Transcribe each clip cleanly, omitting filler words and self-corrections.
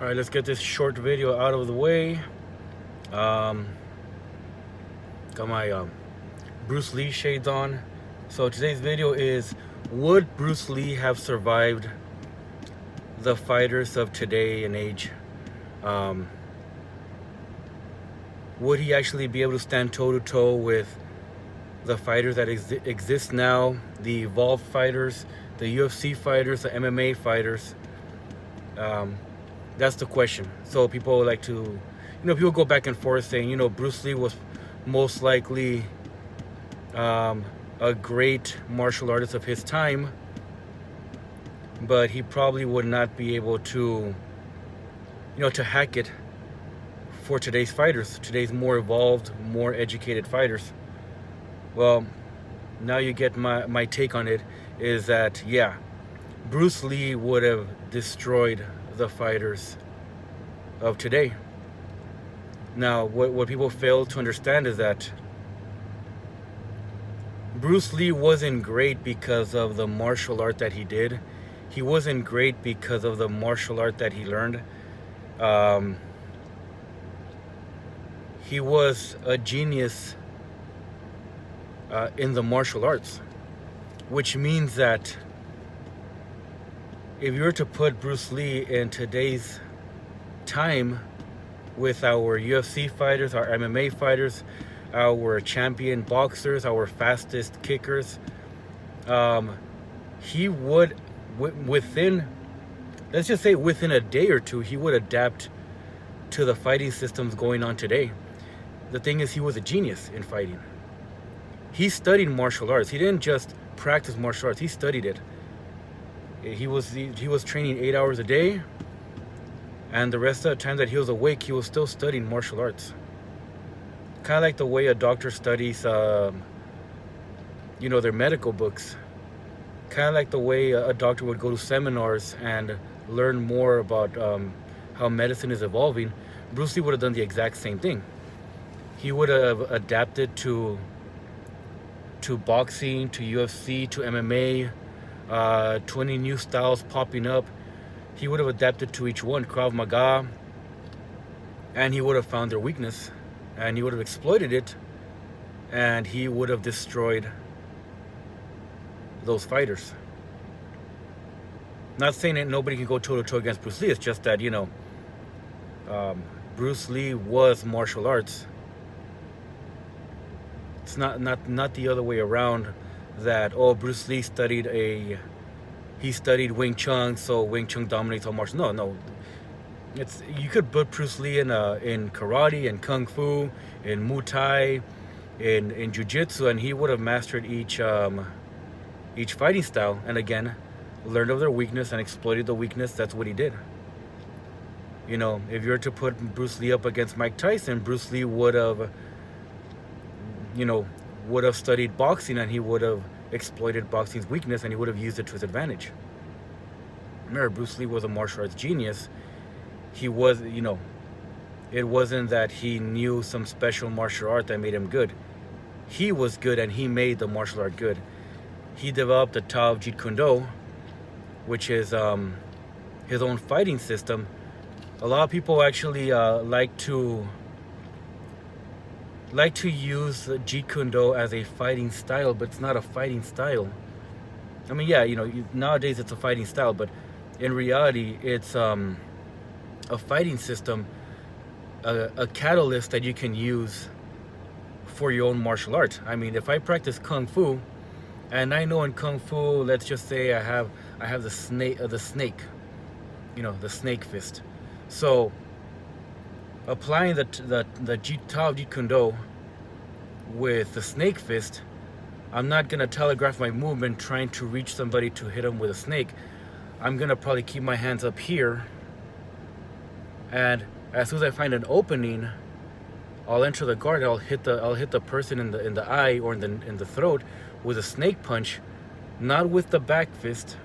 Alright, let's get this short video out of the way. Got my Bruce Lee shades on. So today's video is, would Bruce Lee have survived the fighters of today and age? Would he actually be able to stand toe-to-toe with the fighters that exist now, the evolved fighters, the UFC fighters, the MMA fighters? That's the question. So people like to, people go back and forth saying, Bruce Lee was most likely a great martial artist of his time, but he probably would not be able to, to hack it for today's fighters, today's more evolved, more educated fighters. Well, now you get my take on it, is that, yeah, Bruce Lee would have destroyed the fighters of today. Now, what people fail to understand is that Bruce Lee wasn't great because of the martial art that he did. He wasn't great because of the martial art that he learned. He was a genius in the martial arts, which means that if you were to put Bruce Lee in today's time with our UFC fighters, our MMA fighters, our champion boxers, our fastest kickers, he would, within, let's just say within a day or two, he would adapt to the fighting systems going on today. The thing is, he was a genius in fighting. He studied martial arts. He didn't just practice martial arts, he studied it. He was training 8 hours a day, and the rest of the time that he was awake, he was still studying martial arts. Kind of like the way a doctor studies, their medical books. Kind of like the way a doctor would go to seminars and learn more about how medicine is evolving. Bruce Lee would have done the exact same thing. He would have adapted to boxing, to UFC, to MMA, 20 new styles popping up. He would have adapted to each one, Krav Maga, and he would have found their weakness, and he would have exploited it, and he would have destroyed those fighters. Not saying that nobody can go toe-to-toe against Bruce Lee, it's just that, Bruce Lee was martial arts. It's not the other way around, that, Bruce Lee studied Wing Chun, so Wing Chun dominates all martial. No. You could put Bruce Lee in karate, and kung fu, in Muay Thai, in jiu-jitsu, and he would have mastered each fighting style, and again, learned of their weakness and exploited the weakness. That's what he did. If you were to put Bruce Lee up against Mike Tyson, Bruce Lee would have studied boxing, and he would have exploited boxing's weakness, and he would have used it to his advantage. Remember, Bruce Lee was a martial arts genius. He was, it wasn't that he knew some special martial art that made him good. He was good, and he made the martial art good. He developed the Tao of Jeet Kune Do, which is his own fighting system. A lot of people actually like to use Jeet Kune Do as a fighting style, but it's not a fighting style. I mean, yeah, nowadays it's a fighting style, but in reality, it's a fighting system, a catalyst that you can use for your own martial art. I mean, if I practice Kung Fu, and I know in Kung Fu, let's just say I have the snake, the snake fist. So applying the Tao of Jeet Kune Do with the snake fist, I'm not gonna telegraph my movement trying to reach somebody to hit them with a snake. I'm gonna probably keep my hands up here, and as soon as I find an opening, I'll enter the guard. I'll hit the person in the eye or in the throat with a snake punch, not with the back fist,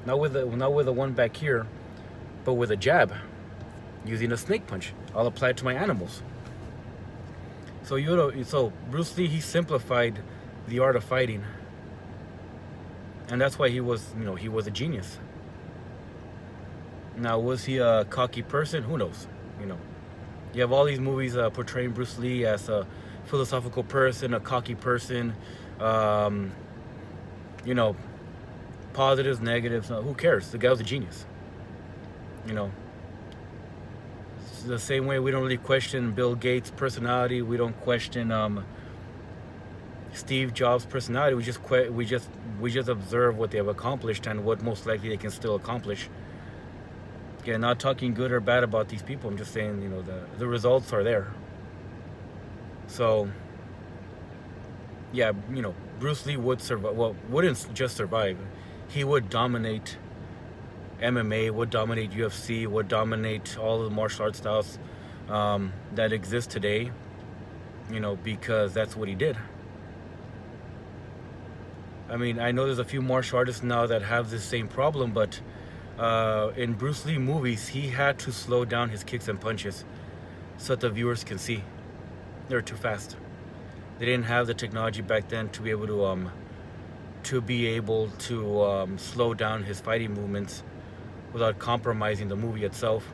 not with the one back here, but with a jab, using a snake punch. I'll apply it to my animals. So Bruce Lee, he simplified the art of fighting, and that's why he was a genius. Now, was he a cocky person? Who knows? You know, you have all these movies portraying Bruce Lee as a philosophical person, a cocky person. Um, you know, positives, negatives. Who cares? The guy was a genius. You know, it's the same way we don't really question Bill Gates' personality. We don't question Steve Jobs' personality. We just observe what they have accomplished and what most likely they can still accomplish. Again, not talking good or bad about these people. I'm just saying, the results are there. So, yeah, Bruce Lee would survive. Well, wouldn't just survive. He would dominate MMA, would dominate UFC, would dominate all the martial arts styles that exist today. Because that's what he did. I mean, I know there's a few martial artists now that have this same problem, but in Bruce Lee movies, he had to slow down his kicks and punches so that the viewers can see. They're too fast. They didn't have the technology back then to be able to slow down his fighting movements without compromising the movie itself.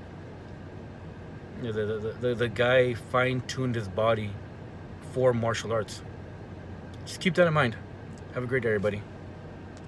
The guy fine-tuned his body for martial arts. Just keep that in mind. Have a great day, everybody.